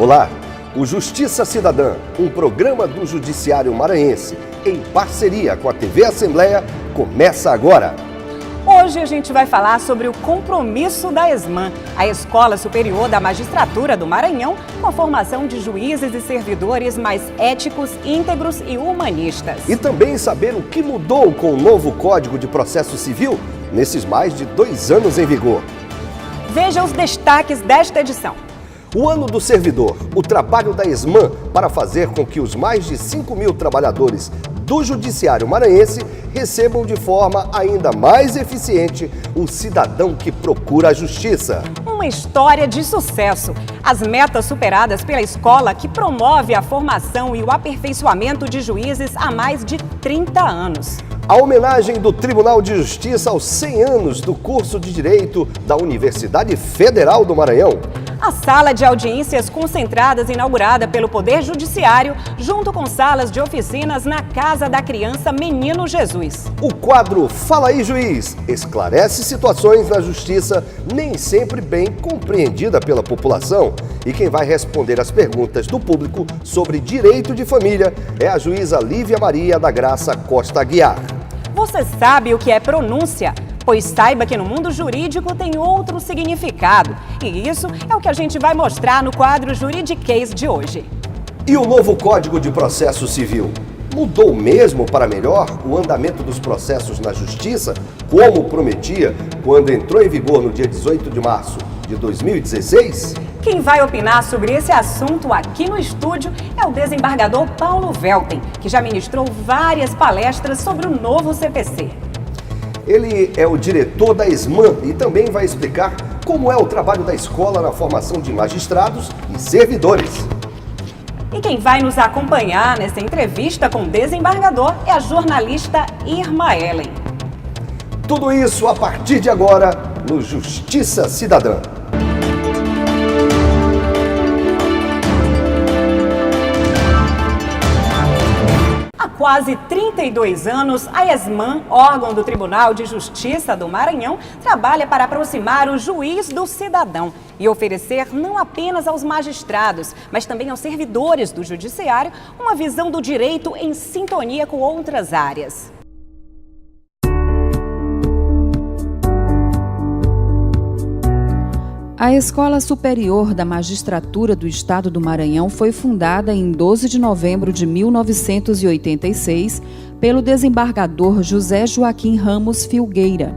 Olá, o Justiça Cidadã, um programa do Judiciário Maranhense, em parceria com a TV Assembleia, começa agora. Hoje a gente vai falar sobre o compromisso da ESMAM, a Escola Superior da Magistratura do Maranhão, com a formação de juízes e servidores mais éticos, íntegros e humanistas. E também saber o que mudou com o novo Código de Processo Civil nesses mais de 2 anos em vigor. Veja os destaques desta edição. O Ano do Servidor, o trabalho da ESMAM para fazer com que os mais de 5.000 trabalhadores do Judiciário Maranhense recebam de forma ainda mais eficiente o cidadão que procura a justiça. Uma história de sucesso. As metas superadas pela escola que promove a formação e o aperfeiçoamento de juízes há mais de 30 anos. A homenagem do Tribunal de Justiça aos 100 anos do curso de Direito da Universidade Federal do Maranhão. A sala de audiências concentradas inaugurada pelo Poder Judiciário, junto com salas de oficinas na Casa da Criança Menino Jesus. O quadro Fala aí, Juiz, esclarece situações na justiça nem sempre bem compreendida pela população. E quem vai responder as perguntas do público sobre direito de família é a juíza Lívia Maria da Graça Costa Aguiar. Você sabe o que é pronúncia? Pois saiba que no mundo jurídico tem outro significado. E isso é o que a gente vai mostrar no quadro Juridiquês de hoje. E o novo Código de Processo Civil? Mudou mesmo para melhor o andamento dos processos na Justiça, como prometia quando entrou em vigor no dia 18 de março de 2016? Quem vai opinar sobre esse assunto aqui no estúdio é o desembargador Paulo Welten, que já ministrou várias palestras sobre o novo CPC. Ele é o diretor da ESMAM e também vai explicar como é o trabalho da escola na formação de magistrados e servidores. E quem vai nos acompanhar nessa entrevista com o desembargador é a jornalista Irma Ellen. Tudo isso a partir de agora no Justiça Cidadã. Quase 32 anos, a ESMAM, órgão do Tribunal de Justiça do Maranhão, trabalha para aproximar o juiz do cidadão e oferecer não apenas aos magistrados, mas também aos servidores do judiciário, uma visão do direito em sintonia com outras áreas. A Escola Superior da Magistratura do Estado do Maranhão foi fundada em 12 de novembro de 1986 pelo desembargador José Joaquim Ramos Filgueira.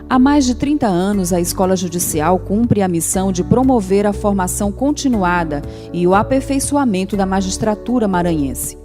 Há mais de 30 anos, a Escola Judicial cumpre a missão de promover a formação continuada e o aperfeiçoamento da magistratura maranhense.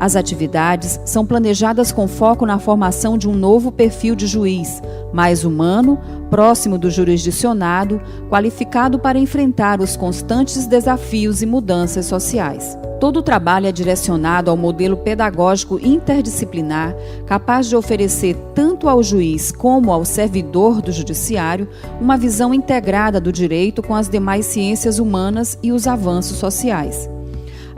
As atividades são planejadas com foco na formação de um novo perfil de juiz, mais humano, próximo do jurisdicionado, qualificado para enfrentar os constantes desafios e mudanças sociais. Todo o trabalho é direcionado ao modelo pedagógico interdisciplinar, capaz de oferecer tanto ao juiz como ao servidor do judiciário uma visão integrada do direito com as demais ciências humanas e os avanços sociais.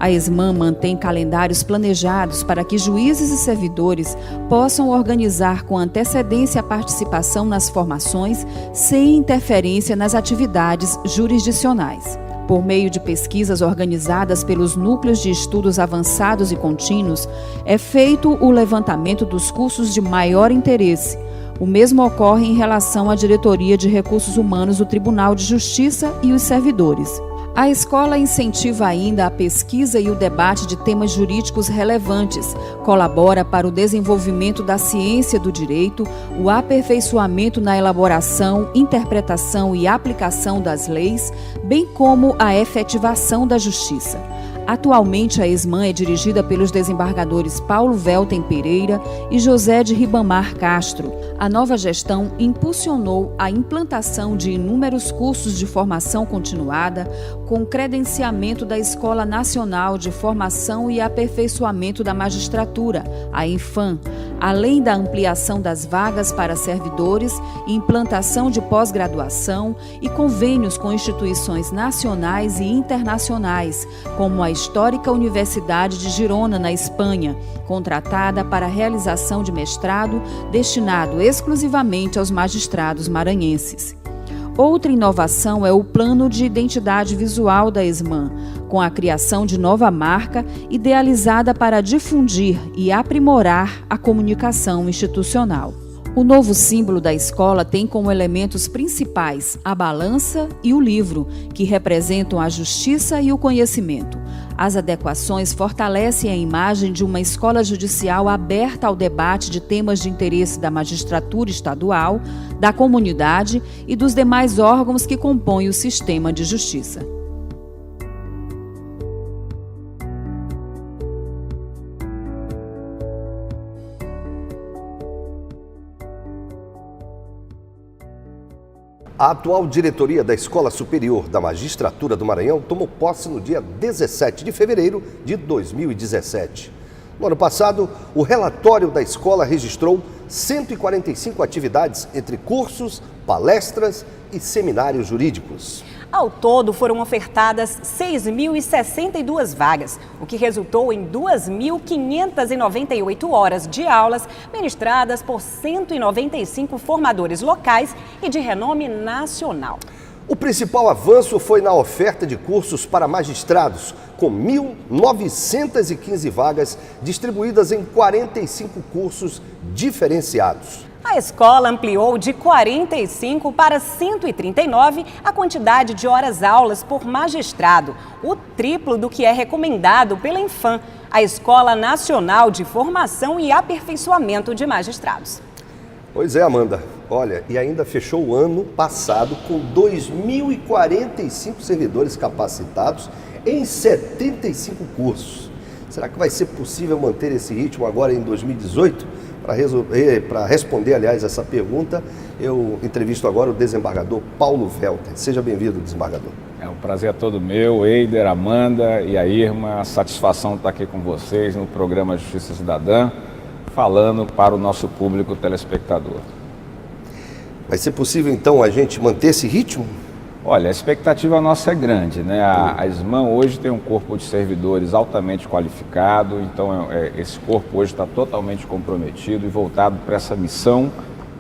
A ESMAM mantém calendários planejados para que juízes e servidores possam organizar com antecedência a participação nas formações sem interferência nas atividades jurisdicionais. Por meio de pesquisas organizadas pelos núcleos de estudos avançados e contínuos, é feito o levantamento dos cursos de maior interesse. O mesmo ocorre em relação à Diretoria de Recursos Humanos do Tribunal de Justiça e os servidores. A escola incentiva ainda a pesquisa e o debate de temas jurídicos relevantes, colabora para o desenvolvimento da ciência do direito, o aperfeiçoamento na elaboração, interpretação e aplicação das leis, bem como a efetivação da justiça. Atualmente, a ESMAM é dirigida pelos desembargadores Paulo Welten Pereira e José de Ribamar Castro. A nova gestão impulsionou a implantação de inúmeros cursos de formação continuada, com credenciamento da Escola Nacional de Formação e Aperfeiçoamento da Magistratura, a Infam, além da ampliação das vagas para servidores, implantação de pós-graduação e convênios com instituições nacionais e internacionais, como a histórica Universidade de Girona, na Espanha, contratada para a realização de mestrado destinado exclusivamente aos magistrados maranhenses. Outra inovação é o plano de identidade visual da ESMAN, com a criação de nova marca idealizada para difundir e aprimorar a comunicação institucional. O novo símbolo da escola tem como elementos principais a balança e o livro, que representam a justiça e o conhecimento. As adequações fortalecem a imagem de uma escola judicial aberta ao debate de temas de interesse da magistratura estadual, da comunidade e dos demais órgãos que compõem o sistema de justiça. A atual diretoria da Escola Superior da Magistratura do Maranhão tomou posse no dia 17 de fevereiro de 2017. No ano passado, o relatório da escola registrou 145 atividades entre cursos, palestras e seminários jurídicos. Ao todo, foram ofertadas 6.062 vagas, o que resultou em 2.598 horas de aulas ministradas por 195 formadores locais e de renome nacional. O principal avanço foi na oferta de cursos para magistrados, com 1.915 vagas distribuídas em 45 cursos diferenciados. A escola ampliou de 45 para 139 a quantidade de horas-aulas por magistrado, o triplo do que é recomendado pela Infam, a Escola Nacional de Formação e Aperfeiçoamento de Magistrados. Pois é, Amanda. Olha, e ainda fechou o ano passado com 2.045 servidores capacitados em 75 cursos. Será que vai ser possível manter esse ritmo agora em 2018? Para responder, aliás, essa pergunta, eu entrevisto agora o desembargador Paulo Velter. Seja bem-vindo, desembargador. É um prazer todo meu, Eider, Amanda e a Irma. A satisfação de estar aqui com vocês no programa Justiça Cidadã, falando para o nosso público telespectador. Vai ser possível, então, a gente manter esse ritmo? Olha, a expectativa nossa é grande, né? A ESMAN hoje tem um corpo de servidores altamente qualificado, então esse corpo hoje está totalmente comprometido e voltado para essa missão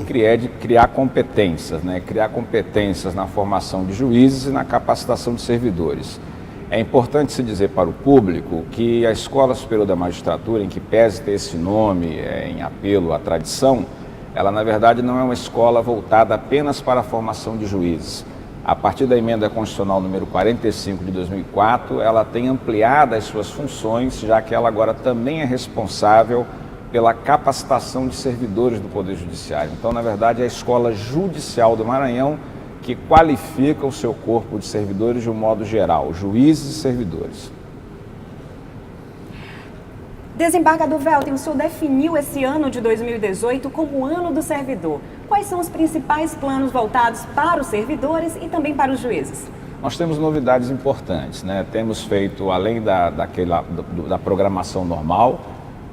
que é de criar competências, né? Criar competências na formação de juízes e na capacitação de servidores. É importante se dizer para o público que a Escola Superior da Magistratura, em que pese ter esse nome em apelo à tradição, ela na verdade não é uma escola voltada apenas para a formação de juízes. A partir da emenda constitucional número 45 de 2004, ela tem ampliado as suas funções, já que ela agora também é responsável pela capacitação de servidores do Poder Judiciário. Então, na verdade, é a Escola Judicial do Maranhão que qualifica o seu corpo de servidores de um modo geral, juízes e servidores. Desembargador Velter, o senhor definiu esse ano de 2018 como o ano do servidor. Quais são os principais planos voltados para os servidores e também para os juízes? Nós temos novidades importantes, né? Temos feito, além da programação normal,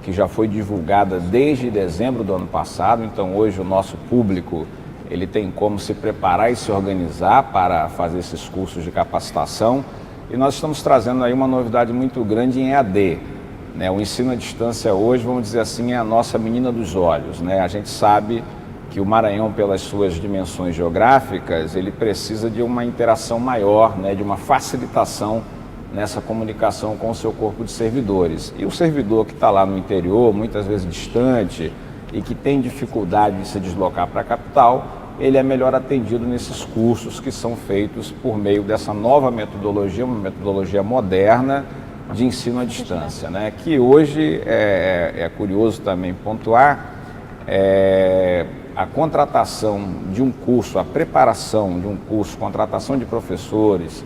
que já foi divulgada desde dezembro do ano passado, então hoje o nosso público ele tem como se preparar e se organizar para fazer esses cursos de capacitação, e nós estamos trazendo aí uma novidade muito grande em EAD. O ensino à distância hoje, vamos dizer assim, é a nossa menina dos olhos, né? A gente sabe que o Maranhão, pelas suas dimensões geográficas, ele precisa de uma interação maior, né? De uma facilitação nessa comunicação com o seu corpo de servidores. E o servidor que está lá no interior, muitas vezes distante, e que tem dificuldade de se deslocar para a capital, ele é melhor atendido nesses cursos que são feitos por meio dessa nova metodologia, uma metodologia moderna, de ensino à distância, né? Que hoje é curioso também pontuar a contratação de um curso, a preparação de um curso, contratação de professores,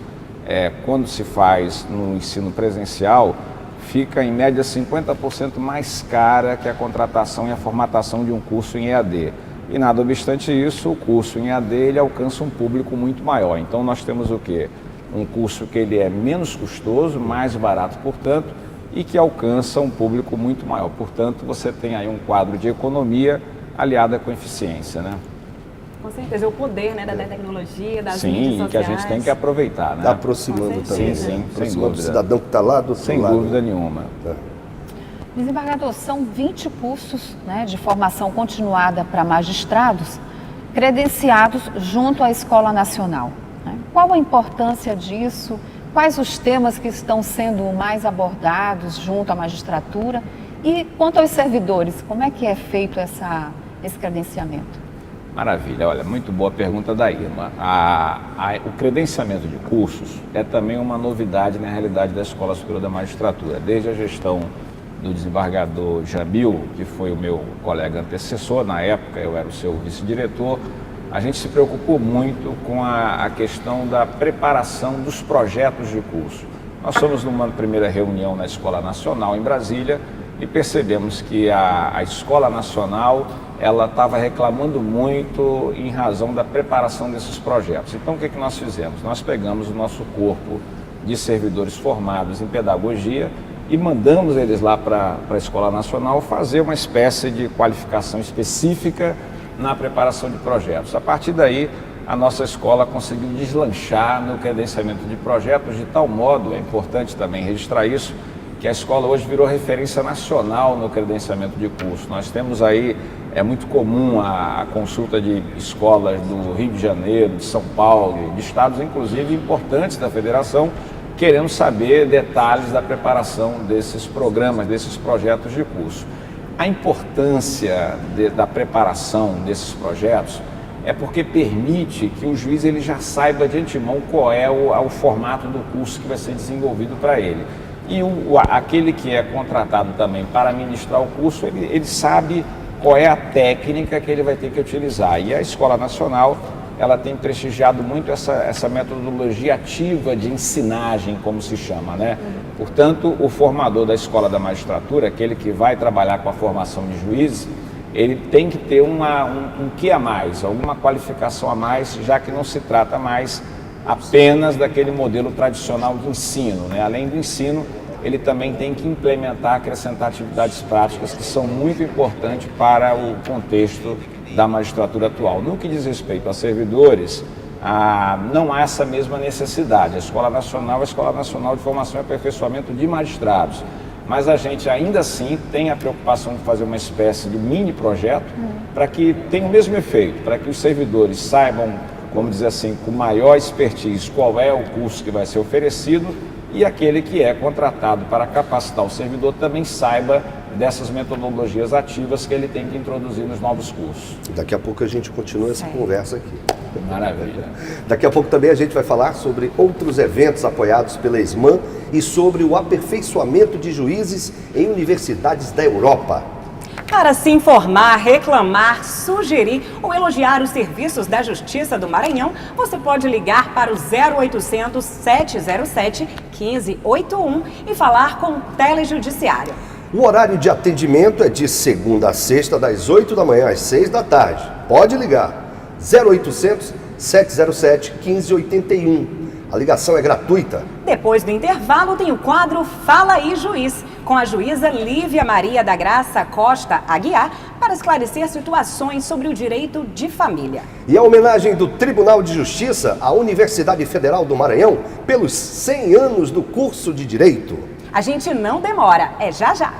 quando se faz no ensino presencial, fica em média 50% mais cara que a contratação e a formatação de um curso em EAD. E nada obstante isso, o curso em EAD ele alcança um público muito maior. Então nós temos o quê? Um curso que ele é menos custoso, mais barato, portanto, e que alcança um público muito maior. Portanto, você tem aí um quadro de economia aliada com eficiência, né? Com certeza, o poder, né, da tecnologia, das mídias sociais. Sim, que a gente tem que aproveitar, né? Está aproximando também. Sim, sem dúvida. O cidadão que está lá do outro sem lado. Sem dúvida nenhuma. Desembargador, são 20 cursos, né, de formação continuada para magistrados. credenciados junto à Escola Nacional, né? Qual a importância disso? Quais os temas que estão sendo mais abordados junto à magistratura? E quanto aos servidores, como é que é feito esse credenciamento? Maravilha, olha, muito boa pergunta da Irma. O credenciamento de cursos é também uma novidade na realidade da Escola Superior da Magistratura. Desde a gestão do desembargador Jamil, que foi o meu colega antecessor, na época eu era o seu vice-diretor, a gente se preocupou muito com a questão da preparação dos projetos de curso. Nós fomos numa primeira reunião na Escola Nacional em Brasília e percebemos que a Escola Nacional ela estava reclamando muito em razão da preparação desses projetos. Então o que nós fizemos? Nós pegamos o nosso corpo de servidores formados em pedagogia e mandamos eles lá para a Escola Nacional fazer uma espécie de qualificação específica na preparação de projetos. A partir daí, a nossa escola conseguiu deslanchar no credenciamento de projetos de tal modo, é importante também registrar isso, que a escola hoje virou referência nacional no credenciamento de curso. Nós temos aí, é muito comum a consulta de escolas do Rio de Janeiro, de São Paulo, de estados inclusive importantes da federação, querendo saber detalhes da preparação desses programas, desses projetos de curso. A importância da preparação desses projetos é porque permite que o juiz ele já saiba de antemão qual é o formato do curso que vai ser desenvolvido para ele. E aquele que é contratado também para ministrar o curso, ele sabe qual é a técnica que ele vai ter que utilizar. E a Escola Nacional, ela tem prestigiado muito essa metodologia ativa de ensinagem, como se chama, né? Portanto, o formador da Escola da Magistratura, aquele que vai trabalhar com a formação de juízes, ele tem que ter um quê a mais, alguma qualificação a mais, já que não se trata mais apenas daquele modelo tradicional de ensino, né? Além do ensino, ele também tem que implementar, acrescentar atividades práticas que são muito importantes para o contexto da magistratura atual. No que diz respeito a servidores, não há essa mesma necessidade. A Escola Nacional é a Escola Nacional de Formação e Aperfeiçoamento de Magistrados, mas a gente ainda assim tem a preocupação de fazer uma espécie de mini projeto para que tenha o mesmo efeito, para que os servidores saibam, vamos dizer assim, com maior expertise qual é o curso que vai ser oferecido e aquele que é contratado para capacitar o servidor também saiba dessas metodologias ativas que ele tem que introduzir nos novos cursos. Daqui a pouco a gente continua essa conversa aqui. Maravilha. Daqui a pouco também a gente vai falar sobre outros eventos apoiados pela ESMAN e sobre o aperfeiçoamento de juízes em universidades da Europa. Para se informar, reclamar, sugerir ou elogiar os serviços da Justiça do Maranhão, você pode ligar para o 0800 707 1581 e falar com o Telejudiciário. O horário de atendimento é de segunda a sexta, das 8 da manhã às 6 da tarde. Pode ligar. 0800 707 1581. A ligação é gratuita. Depois do intervalo tem o quadro Fala aí, Juiz, com a juíza Lívia Maria da Graça Costa Aguiar, para esclarecer situações sobre o direito de família. E a homenagem do Tribunal de Justiça à Universidade Federal do Maranhão pelos 100 anos do curso de Direito. A gente não demora, é já já.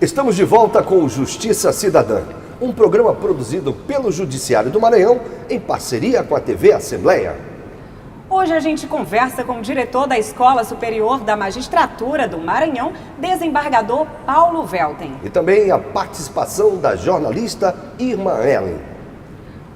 Estamos de volta com o Justiça Cidadã, um programa produzido pelo Judiciário do Maranhão em parceria com a TV Assembleia. Hoje a gente conversa com o diretor da Escola Superior da Magistratura do Maranhão, desembargador Paulo Velten. E também a participação da jornalista Irma Ellen.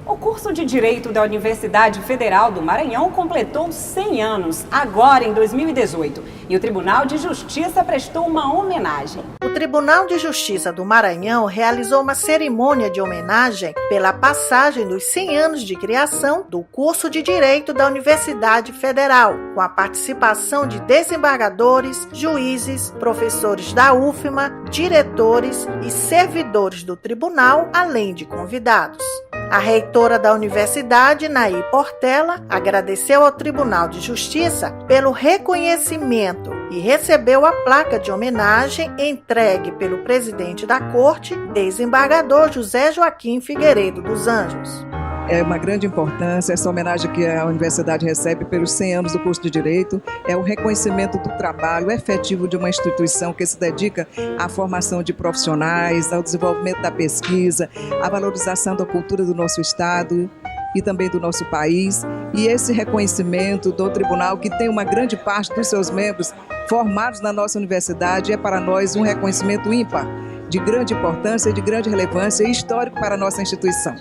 O curso de Direito da Universidade Federal do Maranhão completou 100 anos, agora em 2018, e o Tribunal de Justiça prestou uma homenagem. O Tribunal de Justiça do Maranhão realizou uma cerimônia de homenagem pela passagem dos 100 anos de criação do curso de Direito da Universidade Federal, com a participação de desembargadores, juízes, professores da UFMA, diretores e servidores do tribunal, além de convidados. A reitora da universidade, Nair Portela, agradeceu ao Tribunal de Justiça pelo reconhecimento e recebeu a placa de homenagem entregue pelo presidente da Corte, desembargador José Joaquim Figueiredo dos Anjos. É uma grande importância, essa homenagem que a universidade recebe pelos 100 anos do curso de Direito, é o reconhecimento do trabalho efetivo de uma instituição que se dedica à formação de profissionais, ao desenvolvimento da pesquisa, à valorização da cultura do nosso Estado e também do nosso país. E esse reconhecimento do tribunal, que tem uma grande parte dos seus membros formados na nossa universidade, é para nós um reconhecimento ímpar, de grande importância, de grande relevância e histórico para a nossa instituição.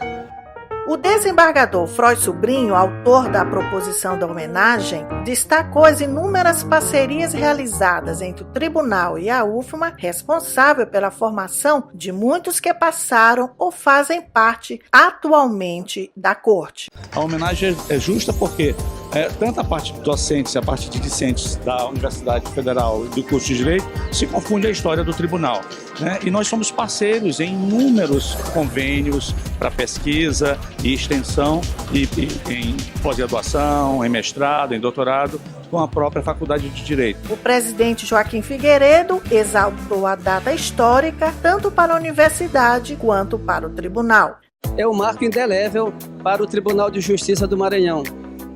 O desembargador Froy Sobrinho, autor da proposição da homenagem, destacou as inúmeras parcerias realizadas entre o tribunal e a UFMA, responsável pela formação de muitos que passaram ou fazem parte atualmente da corte. A homenagem é justa porque tanto a parte de docentes e a parte de discentes da Universidade Federal e do curso de Direito se confunde a história do tribunal, né? E nós somos parceiros em inúmeros convênios para pesquisa e extensão e em pós-graduação, em mestrado, em doutorado, com a própria Faculdade de Direito. O presidente Joaquim Figueiredo exaltou a data histórica tanto para a universidade quanto para o tribunal. É um marco indelével para o Tribunal de Justiça do Maranhão,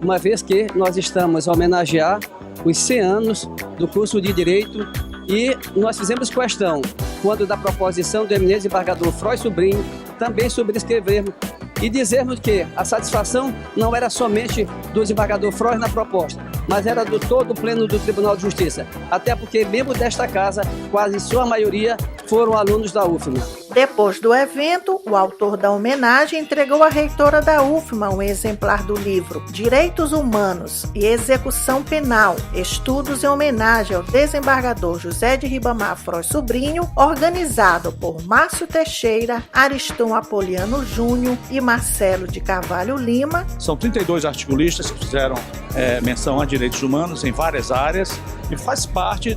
uma vez que nós estamos a homenagear os 100 anos do curso de Direito e nós fizemos questão, quando da proposição do eminente desembargador Froy Sobrinho, também subscrevermos e dizermos que a satisfação não era somente do desembargador Froy na proposta, mas era do todo o pleno do Tribunal de Justiça, até porque membros desta casa, quase sua maioria, foram alunos da UFMA. Depois do evento, o autor da homenagem entregou à reitora da UFMA um exemplar do livro Direitos Humanos e Execução Penal, estudos em homenagem ao desembargador José de Ribamar Froy Sobrinho, organizado por Márcio Teixeira, Ariston Apoliano Júnior e Marcelo de Carvalho Lima. São 32 articulistas que fizeram menção a direitos humanos em várias áreas e faz parte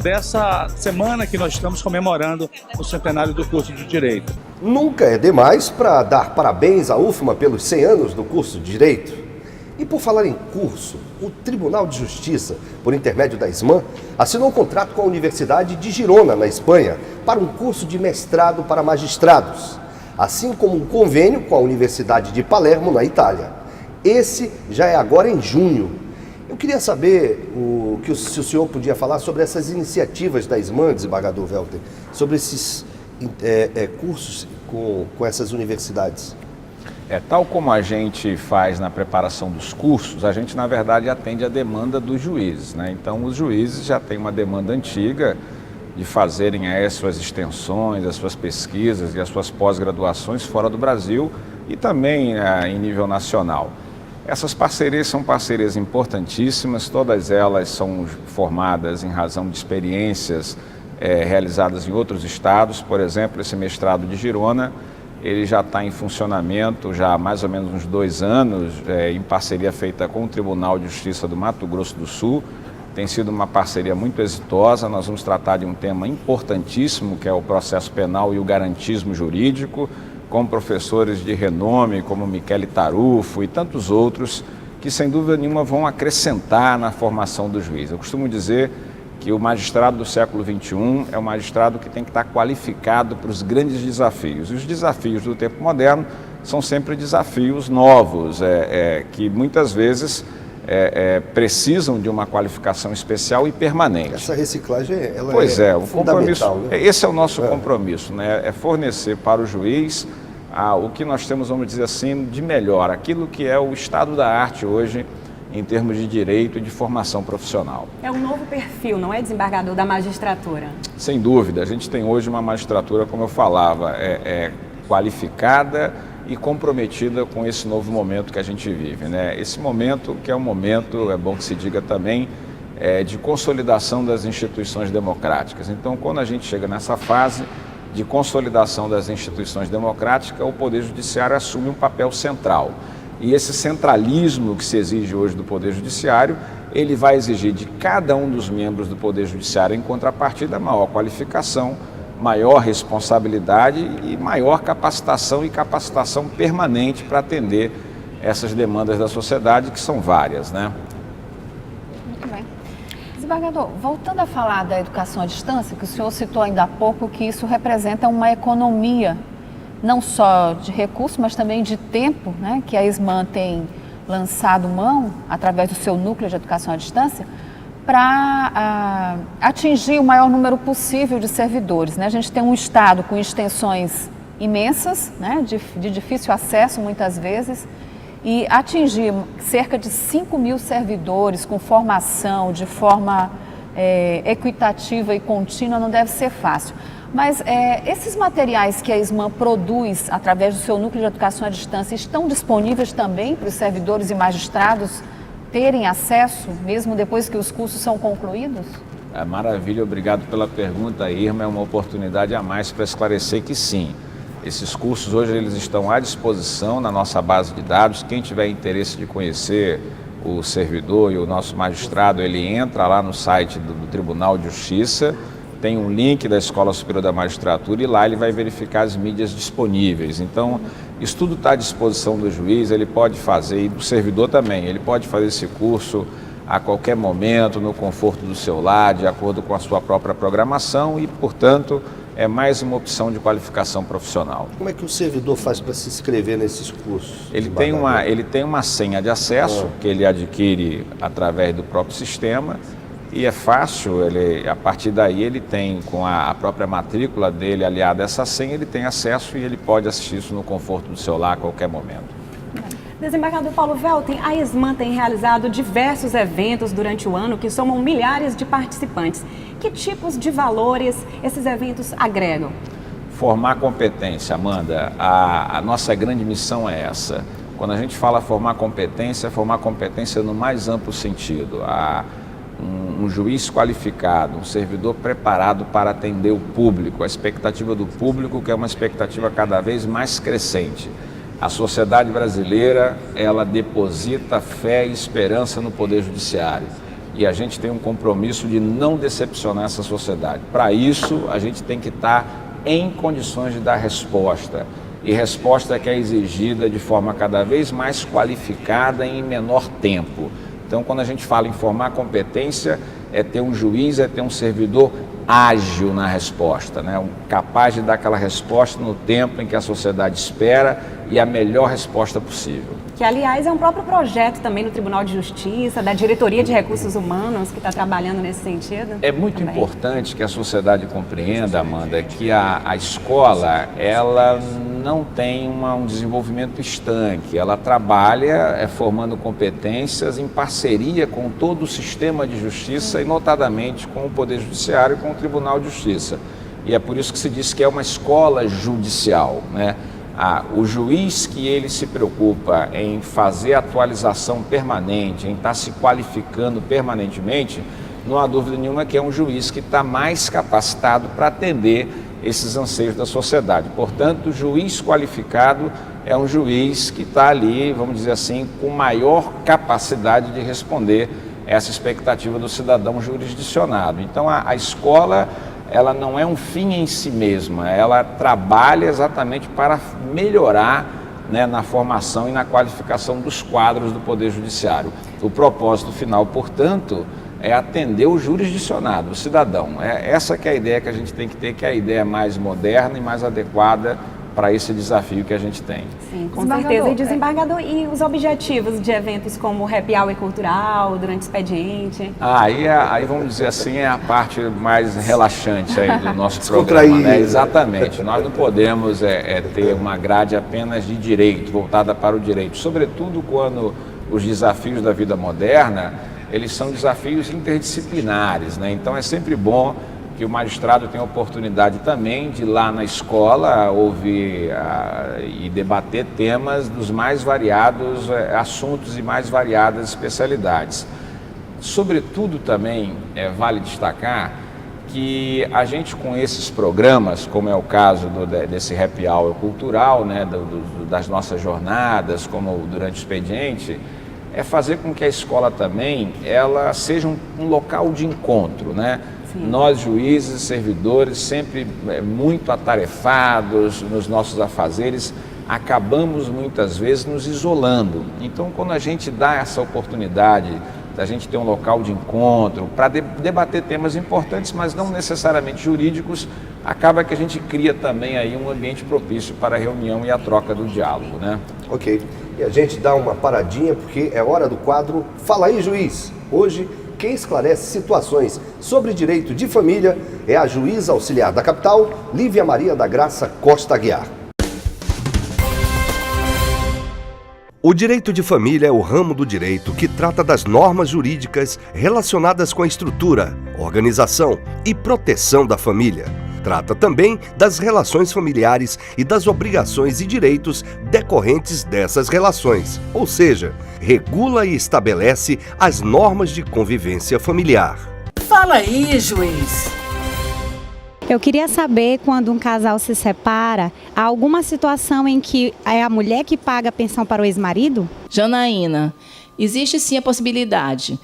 dessa semana que nós estamos comemorando o centenário do curso de Direito. Nunca é demais para dar parabéns à UFMA pelos 100 anos do curso de Direito. E por falar em curso, o Tribunal de Justiça, por intermédio da ISMAN, assinou um contrato com a Universidade de Girona, na Espanha, para um curso de mestrado para magistrados, assim como um convênio com a Universidade de Palermo, na Itália. Esse já é agora em junho. Eu queria saber se o senhor podia falar sobre essas iniciativas da ISMAN, desembargador Welter, sobre esses cursos com essas universidades. Tal como a gente faz na preparação dos cursos, a gente na verdade atende a demanda dos juízes, né? Então os juízes já têm uma demanda antiga de fazerem as suas extensões, as suas pesquisas e as suas pós-graduações fora do Brasil e também em nível nacional. Essas parcerias são parcerias importantíssimas, todas elas são formadas em razão de experiências realizadas em outros estados. Por exemplo, esse mestrado de Girona, ele já está em funcionamento já há mais ou menos uns 2 anos, em parceria feita com o Tribunal de Justiça do Mato Grosso do Sul. Tem sido uma parceria muito exitosa. Nós vamos tratar de um tema importantíssimo, que é o processo penal e o garantismo jurídico, com professores de renome como Michele Tarufo e tantos outros que sem dúvida nenhuma vão acrescentar na formação do juiz. Eu costumo dizer que o magistrado do século XXI é um magistrado que tem que estar qualificado para os grandes desafios. E os desafios do tempo moderno são sempre desafios novos, que muitas vezes precisam de uma qualificação especial e permanente. Essa reciclagem o compromisso, né? Esse é o nosso compromisso, né? É fornecer para o juiz o que nós temos, vamos dizer assim, de melhor, aquilo que é o estado da arte hoje em termos de direito e de formação profissional. É um novo perfil, não é, desembargador, da magistratura? Sem dúvida, a gente tem hoje uma magistratura, como eu falava, qualificada e comprometida com esse novo momento que a gente vive, né? Esse momento que é um momento, é bom que se diga também, de consolidação das instituições democráticas. Então, quando a gente chega nessa fase de consolidação das instituições democráticas, o Poder Judiciário assume um papel central. E esse centralismo que se exige hoje do Poder Judiciário, ele vai exigir de cada um dos membros do Poder Judiciário, em contrapartida, maior qualificação, maior responsabilidade e maior capacitação e capacitação permanente para atender essas demandas da sociedade, que são várias, né? Muito bem. Desembargador, voltando a falar da educação à distância, que o senhor citou ainda há pouco, que isso representa uma economia não só de recursos, mas também de tempo, né, que a ESMAN tem lançado mão, através do seu núcleo de educação à distância, para atingir o maior número possível de servidores, né? A gente tem um estado com extensões imensas, né, de difícil acesso muitas vezes, e atingir cerca de 5.000 servidores com formação de forma equitativa e contínua não deve ser fácil. Mas esses materiais que a ESMAN produz através do seu núcleo de educação à distância estão disponíveis também para os servidores e magistrados terem acesso, mesmo depois que os cursos são concluídos? Maravilha, obrigado pela pergunta, Irma. É uma oportunidade a mais para esclarecer que sim. Esses cursos hoje eles estão à disposição na nossa base de dados. Quem tiver interesse de conhecer o servidor e o nosso magistrado, ele entra lá no site do Tribunal de Justiça, tem um link da Escola Superior da Magistratura e lá ele vai verificar as mídias disponíveis. Então, isso tudo está à disposição do juiz, ele pode fazer, e do servidor também, ele pode fazer esse curso a qualquer momento, no conforto do seu lar, de acordo com a sua própria programação e, portanto, é mais uma opção de qualificação profissional. Como é que o servidor faz para se inscrever nesses cursos? Ele tem uma senha de acesso que ele adquire através do próprio sistema e é fácil, a partir daí ele tem, com a própria matrícula dele aliada a essa senha, ele tem acesso e ele pode assistir isso no conforto do seu lar a qualquer momento. Desembargador Paulo Velten, a ESMAN tem realizado diversos eventos durante o ano que somam milhares de participantes. Que tipos de valores esses eventos agregam? Formar competência, Amanda. A nossa grande missão é essa. Quando a gente fala formar competência no mais amplo sentido. Um juiz qualificado, um servidor preparado para atender o público, a expectativa do público, que é uma expectativa cada vez mais crescente. A sociedade brasileira, ela deposita fé e esperança no Poder Judiciário. E a gente tem um compromisso de não decepcionar essa sociedade. Para isso, a gente tem que estar em condições de dar resposta. E resposta que é exigida de forma cada vez mais qualificada e em menor tempo. Então, quando a gente fala em formar competência, é ter um juiz, é ter um servidor ágil na resposta, né? Capaz de dar aquela resposta no tempo em que a sociedade espera e a melhor resposta possível. Que, aliás, é um próprio projeto também no Tribunal de Justiça, da Diretoria de Recursos Humanos, que está trabalhando nesse sentido. É muito importante que a sociedade compreenda, Amanda, que a escola, ela não tem um desenvolvimento estanque, ela trabalha formando competências em parceria com todo o sistema de justiça e notadamente com o Poder Judiciário e com o Tribunal de Justiça. E é por isso que se diz que é uma escola judicial, né? O juiz que ele se preocupa em fazer atualização permanente, em estar se qualificando permanentemente, não há dúvida nenhuma que é um juiz que está mais capacitado para atender esses anseios da sociedade. Portanto, o juiz qualificado é um juiz que está ali, vamos dizer assim, com maior capacidade de responder essa expectativa do cidadão jurisdicionado. Então, a escola, ela não é um fim em si mesma, ela trabalha exatamente para melhorar, né, na formação e na qualificação dos quadros do Poder Judiciário. O propósito final, portanto, é atender o jurisdicionado, o cidadão. Essa que é a ideia que a gente tem que ter, que é a ideia mais moderna e mais adequada para esse desafio que a gente tem. Sim, com certeza. E desembargador, e os objetivos de eventos como o Happy Hour cultural, durante o expediente? Aí vamos dizer assim, é a parte mais relaxante aí do nosso programa, né? Exatamente. Nós não podemos ter uma grade apenas de direito, voltada para o direito, sobretudo quando os desafios da vida moderna, eles são desafios interdisciplinares, né? Então é sempre bom que o magistrado tenha a oportunidade também de ir lá na escola ouvir e debater temas dos mais variados assuntos e mais variadas especialidades. Sobretudo também vale destacar que a gente com esses programas, como é o caso desse Happy Hour cultural, né, das nossas jornadas, como durante o expediente, é fazer com que a escola também ela seja um local de encontro, né? Sim. Nós, juízes e servidores, sempre muito atarefados nos nossos afazeres, acabamos muitas vezes nos isolando. Então, quando a gente dá essa oportunidade da gente ter um local de encontro, para debater temas importantes, mas não necessariamente jurídicos, acaba que a gente cria também aí um ambiente propício para a reunião e a troca do diálogo, né? Ok. E a gente dá uma paradinha porque é hora do quadro Fala aí, Juiz. Hoje, quem esclarece situações sobre direito de família é a juíza auxiliar da capital, Lívia Maria da Graça Costa Aguiar. O direito de família é o ramo do direito que trata das normas jurídicas relacionadas com a estrutura, organização e proteção da família. Trata também das relações familiares e das obrigações e direitos decorrentes dessas relações, ou seja, regula e estabelece as normas de convivência familiar. Fala aí, juiz! Eu queria saber, quando um casal se separa, há alguma situação em que é a mulher que paga a pensão para o ex-marido? Janaína, existe sim a possibilidade.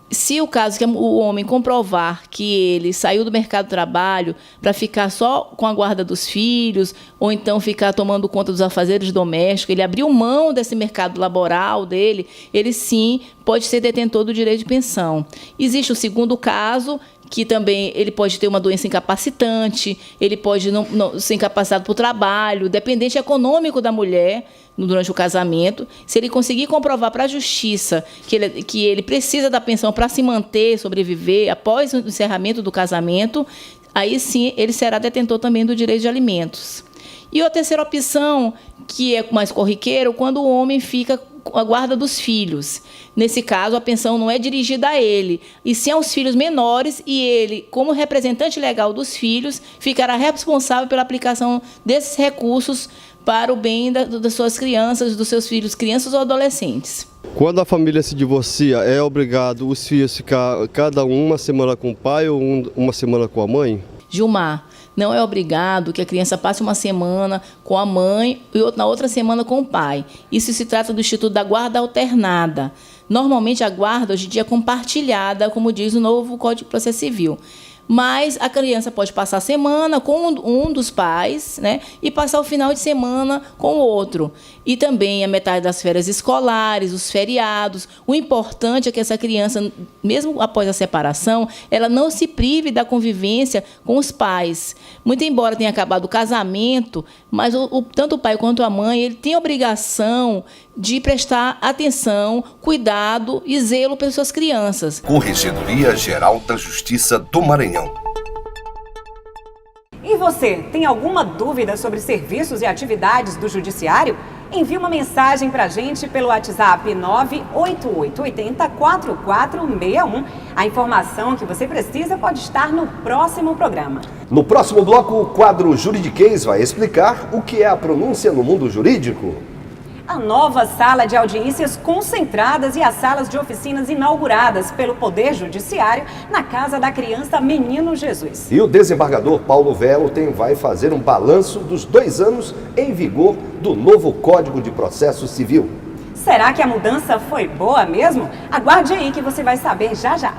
Se o caso que o homem comprovar que ele saiu do mercado de trabalho para ficar só com a guarda dos filhos, ou então ficar tomando conta dos afazeres domésticos, ele abriu mão desse mercado laboral dele, ele sim pode ser detentor do direito de pensão. Existe o segundo caso, que também ele pode ter uma doença incapacitante, ele pode não ser incapacitado para o trabalho, dependente econômico da mulher durante o casamento. Se ele conseguir comprovar para a justiça que ele precisa da pensão para se manter, sobreviver após o encerramento do casamento, aí sim ele será detentor também do direito de alimentos. E a terceira opção, que é mais corriqueiro, quando o homem fica com a guarda dos filhos. Nesse caso, a pensão não é dirigida a ele, e sim aos filhos menores, e ele, como representante legal dos filhos, ficará responsável pela aplicação desses recursos para o bem das suas crianças, dos seus filhos, crianças ou adolescentes. Quando a família se divorcia, é obrigado os filhos ficar cada uma semana com o pai ou uma semana com a mãe? Gilmar, não é obrigado que a criança passe uma semana com a mãe e na outra semana com o pai. Isso se trata do Instituto da Guarda Alternada. Normalmente a guarda hoje em dia é compartilhada, como diz o novo Código de Processo Civil. Mas a criança pode passar a semana com um dos pais, né, e passar o final de semana com o outro. E também a metade das férias escolares, os feriados. O importante é que essa criança, mesmo após a separação, ela não se prive da convivência com os pais. Muito embora tenha acabado o casamento, mas tanto o pai quanto a mãe, ele tem a obrigação de prestar atenção, cuidado e zelo pelas suas crianças. Corregedoria Geral da Justiça do Maranhão. E você, tem alguma dúvida sobre serviços e atividades do Judiciário? Envie uma mensagem para a gente pelo WhatsApp 988804461. A informação que você precisa pode estar no próximo programa. No próximo bloco, o quadro Juridiquês vai explicar o que é a pronúncia no mundo jurídico. A nova sala de audiências concentradas e as salas de oficinas inauguradas pelo Poder Judiciário na Casa da Criança Menino Jesus. E o desembargador Paulo Velo vai fazer um balanço dos 2 anos em vigor do novo Código de Processo Civil. Será que a mudança foi boa mesmo? Aguarde aí que você vai saber já já.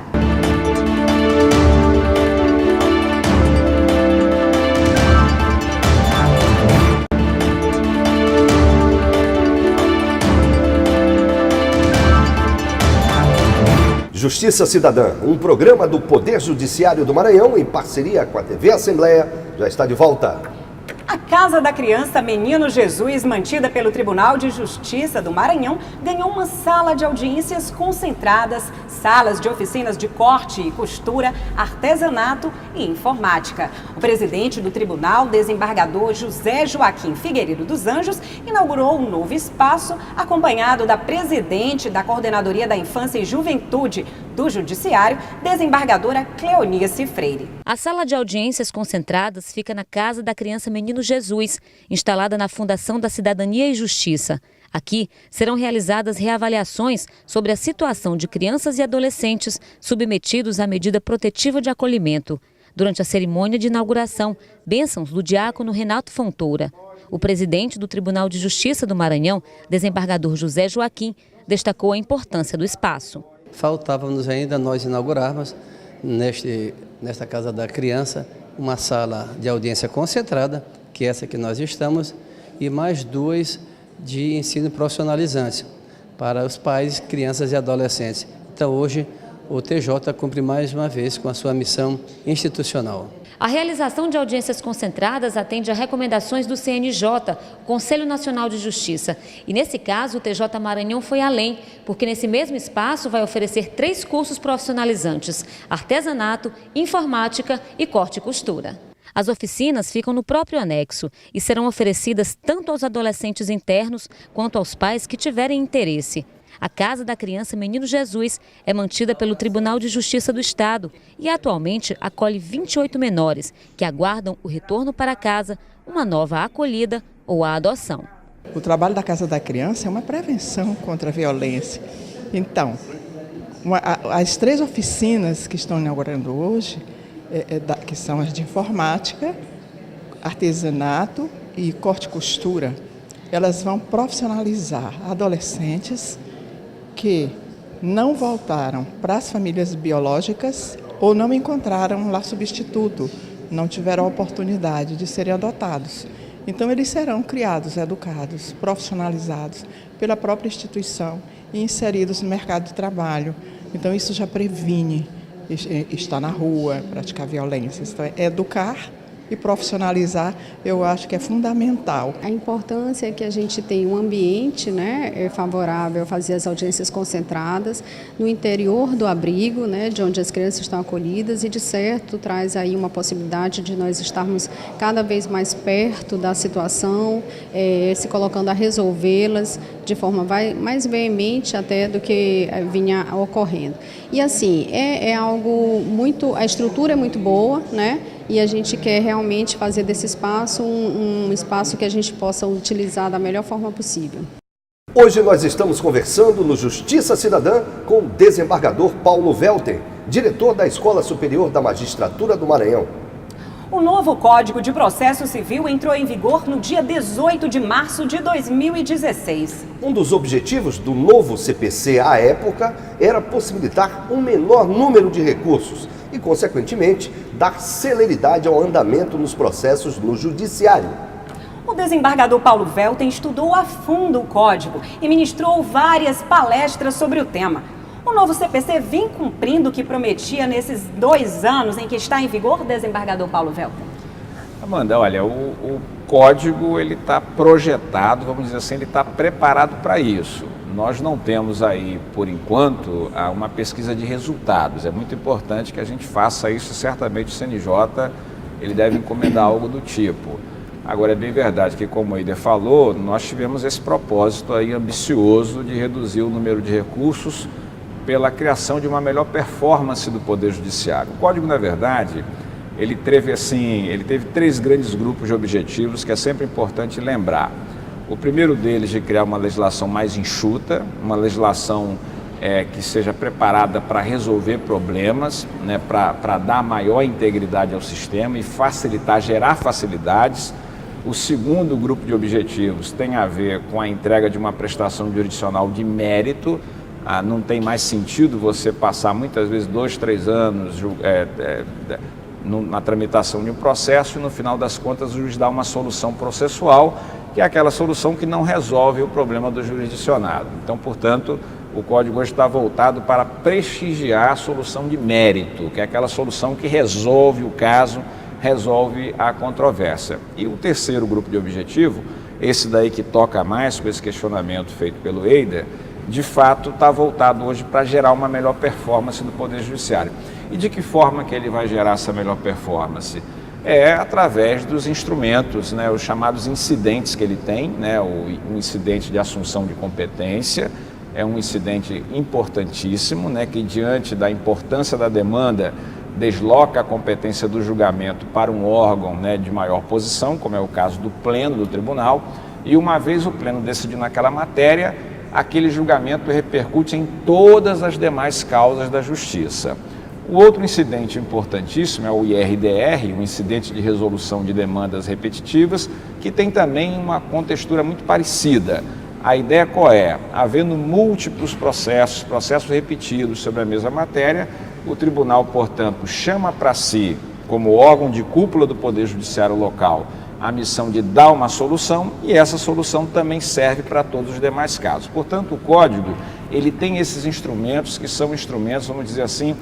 Justiça Cidadã, um programa do Poder Judiciário do Maranhão em parceria com a TV Assembleia, já está de volta. A Casa da Criança Menino Jesus, mantida pelo Tribunal de Justiça do Maranhão, ganhou uma sala de audiências concentradas, salas de oficinas de corte e costura, artesanato e informática. O presidente do tribunal, desembargador José Joaquim Figueiredo dos Anjos, inaugurou um novo espaço, acompanhado da presidente da Coordenadoria da Infância e Juventude do Judiciário, desembargadora Cleonice Freire. A sala de audiências concentradas fica na Casa da Criança Menino Jesus, instalada na Fundação da Cidadania e Justiça. Aqui serão realizadas reavaliações sobre a situação de crianças e adolescentes submetidos à medida protetiva de acolhimento. Durante a cerimônia de inauguração, bênçãos do diácono Renato Fontoura. O presidente do Tribunal de Justiça do Maranhão, desembargador José Joaquim, destacou a importância do espaço. Faltava-nos ainda nós inaugurarmos nesta Casa da Criança uma sala de audiência concentrada, que é essa que nós estamos, e mais 2 de ensino profissionalizante para os pais, crianças e adolescentes. Então hoje o TJ cumpre mais uma vez com a sua missão institucional. A realização de audiências concentradas atende a recomendações do CNJ, Conselho Nacional de Justiça. E nesse caso, o TJ Maranhão foi além, porque nesse mesmo espaço vai oferecer 3 cursos profissionalizantes: artesanato, informática e corte e costura. As oficinas ficam no próprio anexo e serão oferecidas tanto aos adolescentes internos quanto aos pais que tiverem interesse. A Casa da Criança Menino Jesus é mantida pelo Tribunal de Justiça do Estado e atualmente acolhe 28 menores que aguardam o retorno para casa, uma nova acolhida ou a adoção. O trabalho da Casa da Criança é uma prevenção contra a violência. Então, as 3 oficinas que estão inaugurando hoje, que são as de informática, artesanato e corte e costura, elas vão profissionalizar adolescentes que não voltaram para as famílias biológicas ou não encontraram lá substituto, não tiveram a oportunidade de serem adotados. Então, eles serão criados, educados, profissionalizados pela própria instituição e inseridos no mercado de trabalho. Então, isso já previne estar na rua, praticar violência. Então, educar e profissionalizar, eu acho que é fundamental. A importância é que a gente tenha um ambiente, favorável a fazer as audiências concentradas no interior do abrigo, de onde as crianças estão acolhidas, e de certo traz aí uma possibilidade de nós estarmos cada vez mais perto da situação, se colocando a resolvê-las de forma mais veemente até do que vinha ocorrendo. E assim, é algo muito, a estrutura é muito boa, e a gente quer realmente fazer desse espaço um espaço que a gente possa utilizar da melhor forma possível. Hoje nós estamos conversando no Justiça Cidadã com o desembargador Paulo Welter, diretor da Escola Superior da Magistratura do Maranhão. O novo Código de Processo Civil entrou em vigor no dia 18 de março de 2016. Um dos objetivos do novo CPC à época era possibilitar um menor número de recursos e, consequentemente, dar celeridade ao andamento nos processos no judiciário. O desembargador Paulo Welter estudou a fundo o código e ministrou várias palestras sobre o tema. O novo CPC vem cumprindo o que prometia nesses 2 anos em que está em vigor, desembargador Paulo Welter? Amanda, olha, o código ele está projetado, vamos dizer assim, ele está preparado para isso. Nós não temos aí, por enquanto, uma pesquisa de resultados. É muito importante que a gente faça isso, certamente o CNJ ele deve encomendar algo do tipo. Agora, é bem verdade que, como o Eider falou, nós tivemos esse propósito aí ambicioso de reduzir o número de recursos pela criação de uma melhor performance do Poder Judiciário. O Código, na verdade, ele teve 3 grandes grupos de objetivos que é sempre importante lembrar. O primeiro deles de criar uma legislação mais enxuta, uma legislação que seja preparada para resolver problemas, para dar maior integridade ao sistema e facilitar, gerar facilidades. O segundo grupo de objetivos tem a ver com a entrega de uma prestação jurisdicional de mérito. Não tem mais sentido você passar muitas vezes 2, 3 anos na tramitação de um processo e no final das contas o juiz dá uma solução processual, que é aquela solução que não resolve o problema do jurisdicionado. Então, portanto, o Código hoje está voltado para prestigiar a solução de mérito, que é aquela solução que resolve o caso, resolve a controvérsia. E o terceiro grupo de objetivo, esse daí que toca mais com esse questionamento feito pelo Eider, de fato está voltado hoje para gerar uma melhor performance do Poder Judiciário. E de que forma que ele vai gerar essa melhor performance? É através dos instrumentos, os chamados incidentes que ele tem, o incidente de assunção de competência, é um incidente importantíssimo, que diante da importância da demanda desloca a competência do julgamento para um órgão de maior posição, como é o caso do Pleno do Tribunal, e uma vez o Pleno decidindo naquela matéria, aquele julgamento repercute em todas as demais causas da Justiça. O outro incidente importantíssimo é o IRDR, o Incidente de Resolução de Demandas Repetitivas, que tem também uma contextura muito parecida. A ideia qual é? Havendo múltiplos processos repetidos sobre a mesma matéria, o tribunal, portanto, chama para si, como órgão de cúpula do Poder Judiciário local, a missão de dar uma solução, e essa solução também serve para todos os demais casos. Portanto, o Código ele tem esses instrumentos que são instrumentos, vamos dizer assim,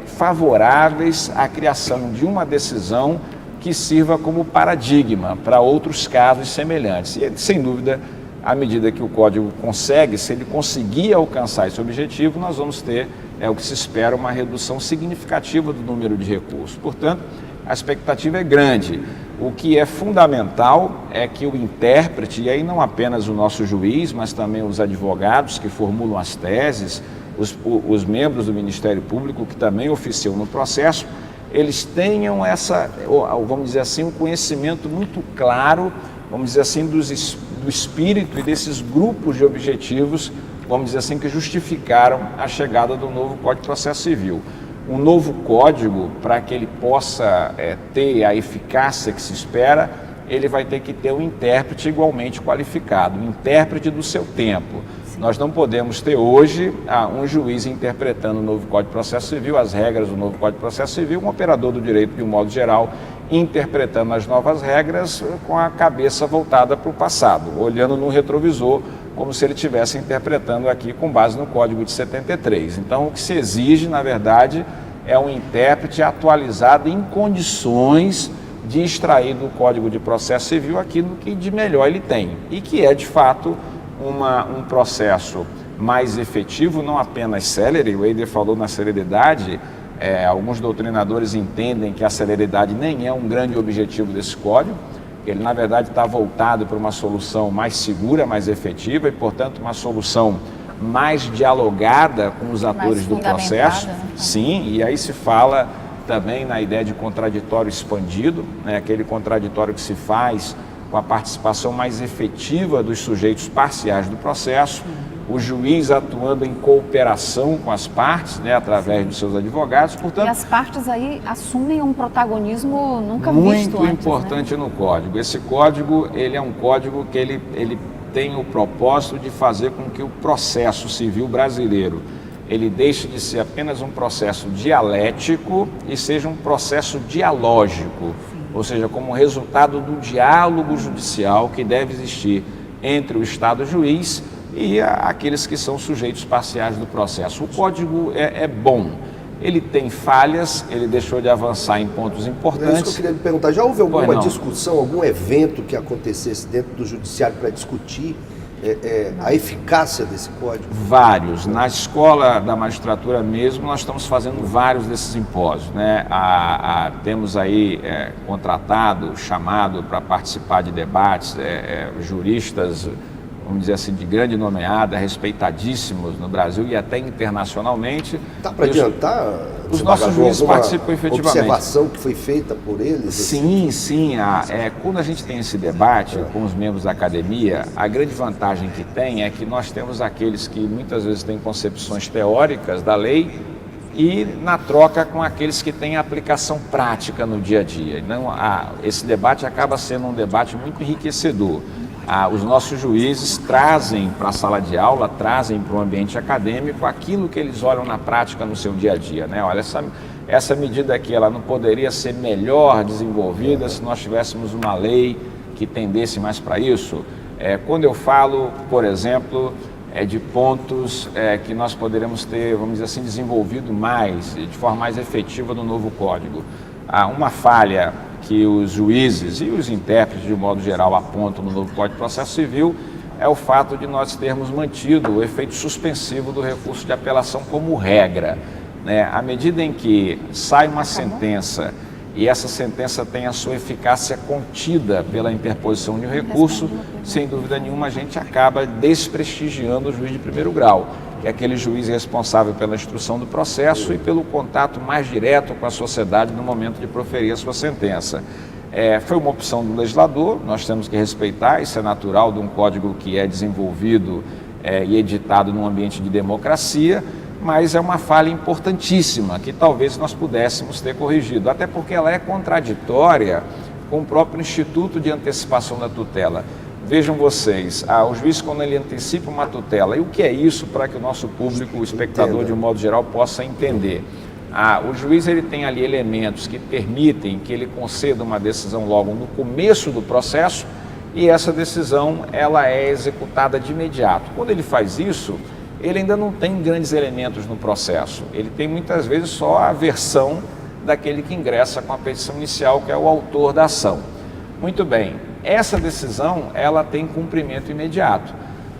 favoráveis à criação de uma decisão que sirva como paradigma para outros casos semelhantes. E, sem dúvida, à medida que o Código consegue, se ele conseguir alcançar esse objetivo, nós vamos ter, o que se espera, uma redução significativa do número de recursos. Portanto, a expectativa é grande. O que é fundamental é que o intérprete, e aí não apenas o nosso juiz, mas também os advogados que formulam as teses, os membros do Ministério Público que também oficiam no processo, eles tenham vamos dizer assim, um conhecimento muito claro, vamos dizer assim, do espírito e desses grupos de objetivos, vamos dizer assim, que justificaram a chegada do novo Código de Processo Civil. Um novo código, para que ele possa ter a eficácia que se espera, ele vai ter que ter um intérprete igualmente qualificado, um intérprete do seu tempo. Nós não podemos ter hoje um juiz interpretando o novo Código de Processo Civil, as regras do novo Código de Processo Civil, um operador do direito de um modo geral, interpretando as novas regras com a cabeça voltada para o passado, olhando no retrovisor, como se ele estivesse interpretando aqui com base no Código de 73. Então, o que se exige, na verdade, é um intérprete atualizado em condições de extrair do Código de Processo Civil aquilo que de melhor ele tem e que é, de fato, um processo mais efetivo, não apenas célere. O Eider falou na celeridade. Alguns doutrinadores entendem que a celeridade nem é um grande objetivo desse código. Ele, na verdade, está voltado para uma solução mais segura, mais efetiva e, portanto, uma solução mais dialogada com os atores do processo. Né? Sim, e aí se fala também na ideia de contraditório expandido, né? Aquele contraditório que se faz com a participação mais efetiva dos sujeitos parciais do processo, o juiz atuando em cooperação com as partes, né, através dos seus advogados. Portanto, e as partes aí assumem um protagonismo nunca visto antes. Muito importante, né? No código. Esse código, ele é um código que ele tem o propósito de fazer com que o processo civil brasileiro ele deixe de ser apenas um processo dialético e seja um processo dialógico. Ou seja, como resultado do diálogo judicial que deve existir entre o Estado juiz e aqueles que são sujeitos parciais do processo. O código é bom, ele tem falhas, ele deixou de avançar em pontos importantes. É isso que eu queria lhe perguntar, já houve alguma discussão, algum evento que acontecesse dentro do judiciário para discutir a eficácia desse código? Vários. Na escola da magistratura mesmo, nós estamos fazendo vários desses simpósios, né? Temos aí contratado, chamado para participar de debates, juristas, vamos dizer assim, de grande nomeada, respeitadíssimos no Brasil e até internacionalmente. Dá para adiantar? Os nossos juízes participam efetivamente. Observação que foi feita por eles? Sim, sim. Quando a gente tem esse debate com os membros da academia, a grande vantagem que tem é que nós temos aqueles que muitas vezes têm concepções teóricas da lei e na troca com aqueles que têm a aplicação prática no dia a dia. Então, esse debate acaba sendo um debate muito enriquecedor. Os nossos juízes trazem para a sala de aula, trazem para o ambiente acadêmico aquilo que eles olham na prática no seu dia a dia, né? Olha, essa medida aqui, ela não poderia ser melhor desenvolvida se nós tivéssemos uma lei que tendesse mais para isso. Quando eu falo, por exemplo, de pontos que nós poderemos ter, vamos dizer assim, desenvolvido mais, de forma mais efetiva no novo código. Uma falha que os juízes e os intérpretes, de modo geral, apontam no novo Código de Processo Civil é o fato de nós termos mantido o efeito suspensivo do recurso de apelação como regra, né? À medida em que sai uma sentença e essa sentença tem a sua eficácia contida pela interposição de um recurso, sem dúvida nenhuma a gente acaba desprestigiando o juiz de primeiro grau, que é aquele juiz responsável pela instrução do processo e pelo contato mais direto com a sociedade no momento de proferir a sua sentença. Foi uma opção do legislador, nós temos que respeitar, isso é natural de um código que é desenvolvido e editado num ambiente de democracia, mas é uma falha importantíssima que talvez nós pudéssemos ter corrigido, até porque ela é contraditória com o próprio Instituto de Antecipação da Tutela. Vejam vocês, o juiz, quando ele antecipa uma tutela, e o que é isso para que o nosso público, o espectador de um modo geral, possa entender? O juiz ele tem ali elementos que permitem que ele conceda uma decisão logo no começo do processo e essa decisão ela é executada de imediato. Quando ele faz isso, ele ainda não tem grandes elementos no processo, ele tem muitas vezes só a versão daquele que ingressa com a petição inicial, que é o autor da ação. Muito bem, essa decisão ela tem cumprimento imediato.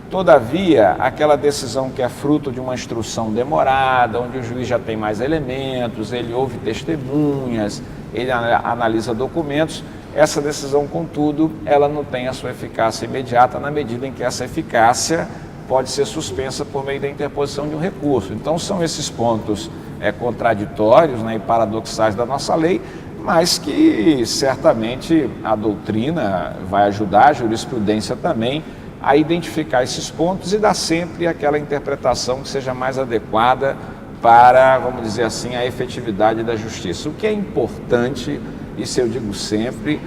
Todavia, aquela decisão que é fruto de uma instrução demorada, onde o juiz já tem mais elementos, ele ouve testemunhas, ele analisa documentos, essa decisão, contudo, ela não tem a sua eficácia imediata, na medida em que essa eficácia pode ser suspensa por meio da interposição de um recurso. Então, são esses pontos contraditórios, né, e paradoxais da nossa lei, mas que certamente a doutrina vai ajudar, a jurisprudência também, a identificar esses pontos e dar sempre aquela interpretação que seja mais adequada para, vamos dizer assim, a efetividade da justiça. O que é importante, isso eu digo sempre,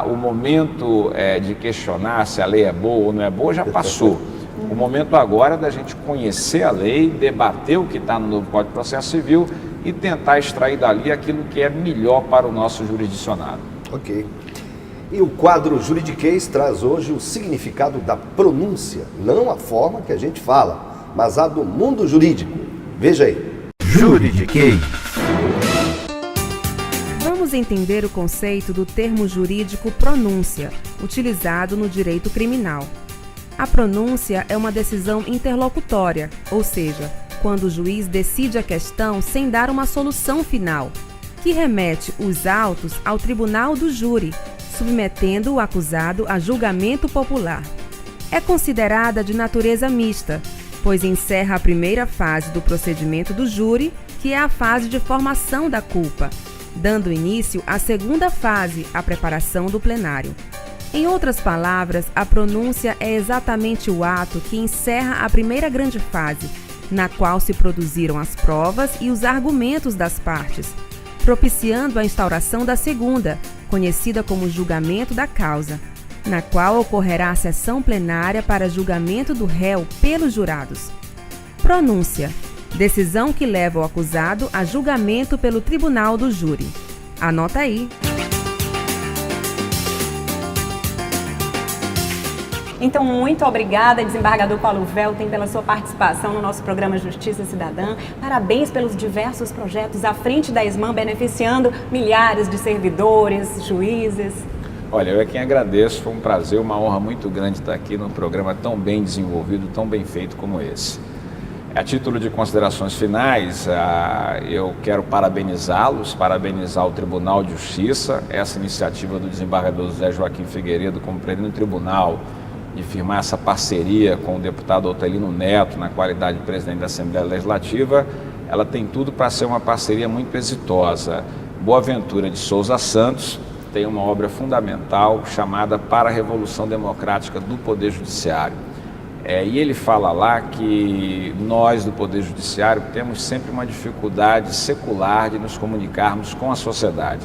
o momento de questionar se a lei é boa ou não é boa já passou. O momento agora é da gente conhecer a lei, debater o que está no novo Código de Processo Civil e tentar extrair dali aquilo que é melhor para o nosso jurisdicionado. Ok. E o quadro Juridiquês traz hoje o significado da pronúncia, não a forma que a gente fala, mas a do mundo jurídico. Veja aí. Juridiquês. Vamos entender o conceito do termo jurídico pronúncia, utilizado no direito criminal. A pronúncia é uma decisão interlocutória, ou seja, quando o juiz decide a questão sem dar uma solução final, que remete os autos ao tribunal do júri, submetendo o acusado a julgamento popular. É considerada de natureza mista, pois encerra a primeira fase do procedimento do júri, que é a fase de formação da culpa, dando início à segunda fase, a preparação do plenário. Em outras palavras, a pronúncia é exatamente o ato que encerra a primeira grande fase, na qual se produziram as provas e os argumentos das partes, propiciando a instauração da segunda, conhecida como julgamento da causa, na qual ocorrerá a sessão plenária para julgamento do réu pelos jurados. Pronúncia: decisão que leva o acusado a julgamento pelo tribunal do júri. Anota aí. Então, muito obrigada, desembargador Paulo Velten, pela sua participação no nosso programa Justiça Cidadã. Parabéns pelos diversos projetos à frente da ESMAN, beneficiando milhares de servidores, juízes. Olha, eu é quem agradeço, foi um prazer, uma honra muito grande estar aqui num programa tão bem desenvolvido, tão bem feito como esse. A título de considerações finais, eu quero parabenizá-los, parabenizar o Tribunal de Justiça, essa iniciativa do desembargador José Joaquim Figueiredo como presidente do tribunal, de firmar essa parceria com o deputado Otelino Neto, na qualidade de presidente da Assembleia Legislativa, ela tem tudo para ser uma parceria muito exitosa. Boaventura de Souza Santos tem uma obra fundamental chamada Para a Revolução Democrática do Poder Judiciário. E ele fala lá que nós do Poder Judiciário temos sempre uma dificuldade secular de nos comunicarmos com a sociedade.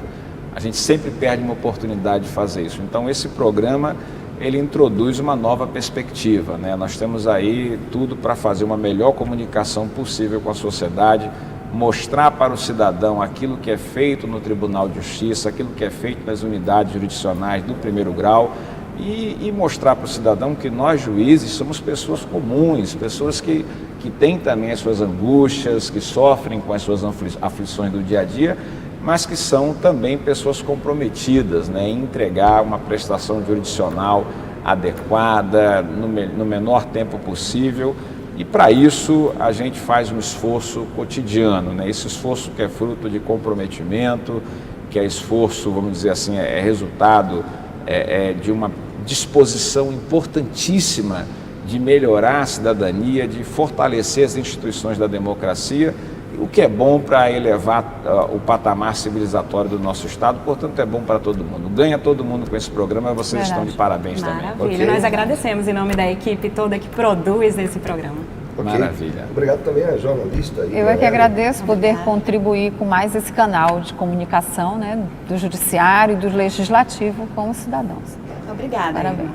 A gente sempre perde uma oportunidade de fazer isso. Então esse programa ele introduz uma nova perspectiva, né? Nós temos aí tudo para fazer uma melhor comunicação possível com a sociedade, mostrar para o cidadão aquilo que é feito no Tribunal de Justiça, aquilo que é feito nas unidades jurisdicionais do primeiro grau e mostrar para o cidadão que nós juízes somos pessoas comuns, pessoas que têm também as suas angústias, que sofrem com as suas aflições do dia a dia, mas que são também pessoas comprometidas, né, em entregar uma prestação jurisdicional adequada, no menor tempo possível, e para isso a gente faz um esforço cotidiano, né, esse esforço que é fruto de comprometimento, que é esforço, vamos dizer assim, é resultado de uma disposição importantíssima de melhorar a cidadania, de fortalecer as instituições da democracia, o que é bom para elevar o patamar civilizatório do nosso Estado, portanto é bom para todo mundo. Ganha todo mundo com esse programa, vocês estão de parabéns também. Maravilha, nós agradecemos em nome da equipe toda que produz esse programa. Maravilha. Obrigado também à jornalista. Eu é que agradeço poder contribuir com mais esse canal de comunicação, né, do Judiciário e do Legislativo com os cidadãos. Obrigada. Parabéns.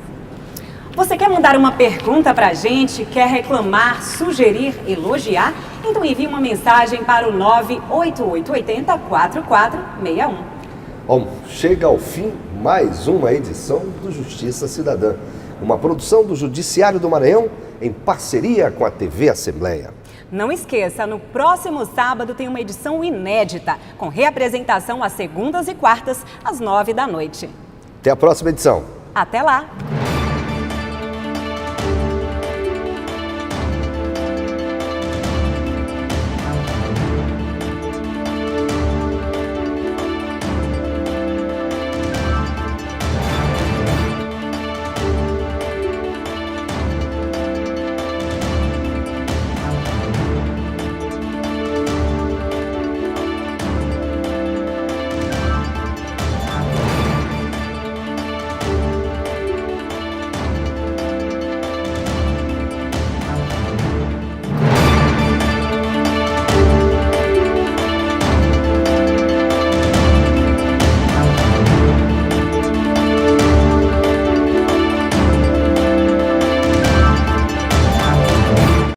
Você quer mandar uma pergunta para a gente? Quer reclamar, sugerir, elogiar? Então envie uma mensagem para o 98880-4461. Bom, chega ao fim mais uma edição do Justiça Cidadã, uma produção do Judiciário do Maranhão em parceria com a TV Assembleia. Não esqueça, no próximo sábado tem uma edição inédita, com reapresentação às segundas e quartas, às 9 da noite. Até a próxima edição. Até lá!